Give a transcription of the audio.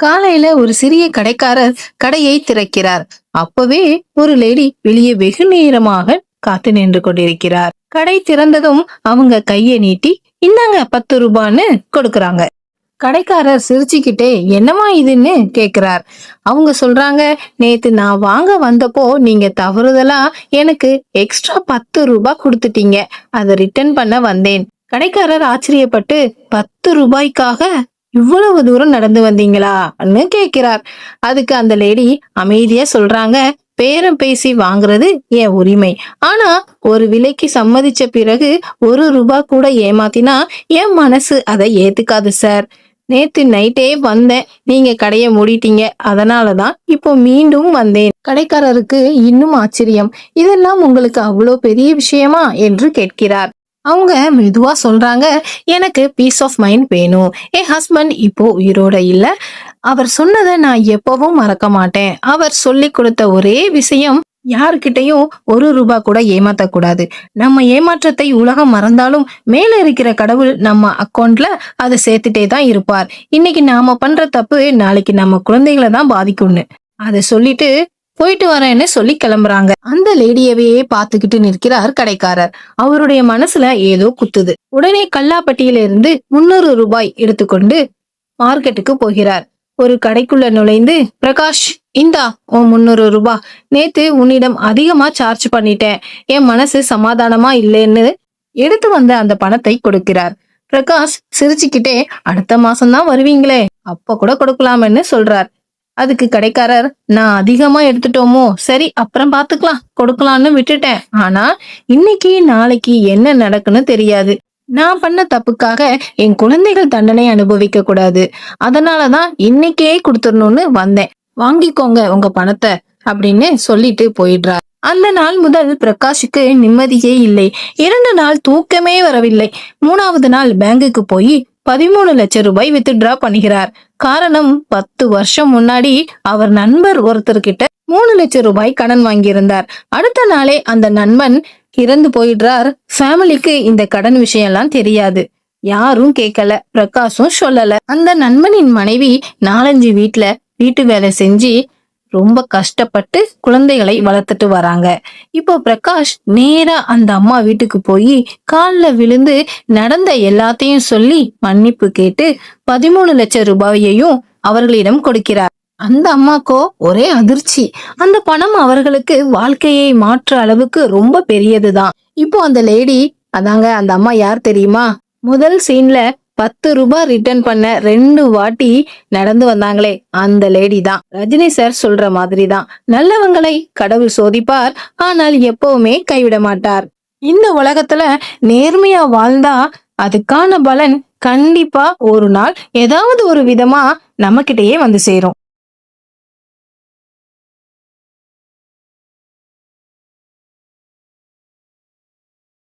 காலையில ஒரு சிறிய கடைக்காரர் கடையை திறக்கிறார். அப்பவே ஒரு லேடி வெளியே வெகு நேரமாக காத்து நின்று கொண்டிருக்கிறார். கடை திறந்ததும் அவங்க கையை நீட்டி இந்தாங்க 10 ரூபான்னு கொடுக்கறாங்க. கடைக்காரர் சிரிச்சுக்கிட்டே என்னமா இதுன்னு கேக்குறார். அவங்க சொல்றாங்க, நேத்து நான் வாங்க வந்தப்போ நீங்க தவறுதலா எனக்கு எக்ஸ்ட்ரா 10 ரூபாய் கொடுத்துட்டீங்க. அதை ரிட்டர்ன் பண்ண வந்தேன். கடைக்காரர் ஆச்சரியப்பட்டு 10 ரூபாய்க்காக இவ்வளவு தூரம் நடந்து வந்தீங்களான்னு கேட்கிறார். அதுக்கு அந்த லேடி அமைதியா சொல்றாங்க, பேரம் பேசி வாங்குறது என் உரிமை. ஆனா ஒரு விலைக்கு சம்மதிச்ச பிறகு 1 ரூபாய் கூட ஏமாத்தினா என் மனசு அதை ஏத்துக்காது சார். நேத்து நைட்டே வந்தேன், நீங்க கடைய மூடிட்டீங்க. அதனாலதான் இப்போ மீண்டும் வந்தேன். கடைக்காரருக்கு இன்னும் ஆச்சரியம். இதெல்லாம் உங்களுக்கு அவ்வளோ பெரிய விஷயமா என்று கேட்கிறார். அவங்க மெதுவா சொல்றாங்க, எனக்கு பீஸ் ஆஃப் மைண்ட் வேணும். என் ஹஸ்பண்ட் இப்போ உயிரோட இல்ல. அவர் சொன்னதை நான் எப்பவும் மறக்க மாட்டேன். அவர் சொல்லி கொடுத்த ஒரே விஷயம், யாருக்கிட்டையும் 1 ரூபாய் கூட ஏமாத்த கூடாது. நம்ம ஏமாற்றத்தை உலகம் மறந்தாலும் மேல இருக்கிற கடவுள் நம்ம அக்கௌண்ட்ல அதை சேர்த்துட்டே தான் இருப்பார். இன்னைக்கு நாம பண்ற தப்பு நாளைக்கு நம்ம குழந்தைகளை தான் பாதிக்கும்னு அதை சொல்லிட்டு போயிட்டு வரேன்னு சொல்லி கிளம்புறாங்க. அந்த லேடியவே பாத்துக்கிட்டு நிற்கிறார் கடைக்காரர். அவருடைய மனசுல ஏதோ குத்துது. உடனே கல்லாப்பட்டியில இருந்து 300 ரூபாய் எடுத்துக்கொண்டு மார்க்கெட்டுக்கு போகிறார். ஒரு கடைக்குள்ள நுழைந்து, பிரகாஷ் இந்தா உன் 300 ரூபாய். நேத்து உன்னிடம் அதிகமா சார்ஜ் பண்ணிட்டேன். என் மனசு சமாதானமா இல்லைன்னு எடுத்து வந்த அந்த பணத்தை கொடுக்கிறார். பிரகாஷ் சிரிச்சுக்கிட்டே, அடுத்த மாசம்தான் வருவீங்களே, அப்ப கூட கொடுக்கலாம்னு சொல்றார். அதுக்கு கடைக்காரர், நான் அதிகமா எடுத்துட்டோமோ, சரி அப்புறம் பாத்துக்கலாம், கொடுக்கலான்னு விட்டுட்டேன். ஆனா இன்னைக்கு நாளைக்கு என்ன நடக்குன்னு தெரியாது. நான் பண்ண தப்புக்காக என் குழந்தைகள் தண்டனை அனுபவிக்க கூடாது. அதனாலதான் இன்னைக்கே கொடுத்துடணும்னு வந்தேன். வாங்கிக்கோங்க உங்க பணத்தை அப்படின்னு சொல்லிட்டு போயிடுறார். அந்த நாள் முதல் பிரகாஷுக்கு நிம்மதியே இல்லை. 2 நாள் தூக்கமே வரவில்லை. 3வது நாள் பேங்குக்கு போய் 13 லட்சம் ரூபாய் வித்ட்ரா பண்ணுகிறார். காரணம், 10 வருஷம் முன்னாடி அவர் நண்பர் ஒருத்தர்கிட்ட 3 லட்சம் ரூபாய் கடன் வாங்கியிருந்தார். அடுத்த நாளே அந்த நண்பன் இறந்து போயிடுறார். ஃபேமிலிக்கு இந்த கடன் விஷயம் எல்லாம் தெரியாது. யாரும் கேட்கல, பிரகாஷும் சொல்லல. அந்த நண்பனின் மனைவி 4-5 வீட்டு வேலை செஞ்சு ரொம்ப கஷ்டப்பட்டு குழந்தைகளை வளர்த்துட்டு வராங்க. இப்போ பிரகாஷ் நேரா அந்த அம்மா வீட்டுக்கு போய் கால்ல விழுந்து நடந்த எல்லாத்தையும் சொல்லி மன்னிப்பு கேட்டு 13 லட்சம் ரூபாயையும் அவர்களிடம் கொடுக்கிறார். அந்த அம்மாக்கோ ஒரே அதிர்ச்சி. அந்த பணம் அவர்களுக்கு வாழ்க்கையை மாற்ற அளவுக்கு ரொம்ப பெரியதுதான். இப்போ அந்த லேடி, அதாங்க அந்த அம்மா யார் தெரியுமா? முதல் சீன்ல 10 ரூபாய் ரிட்டர்ன் பண்ண 2 வாட்டி நடந்து வந்தாங்களே, அந்த லேடி தான். ரஜினி சார் சொல்ற மாதிரி தான், நல்லவங்களை கடவுள் சோதிப்பார், ஆனால் எப்பவுமே கைவிட மாட்டார். இந்த உலகத்துல நேர்மையா வாழ்ந்தா அதுக்கான பலன் கண்டிப்பா ஒரு நாள் ஏதாவது ஒரு விதமா நம்ம கிட்டயே வந்து சேரும்.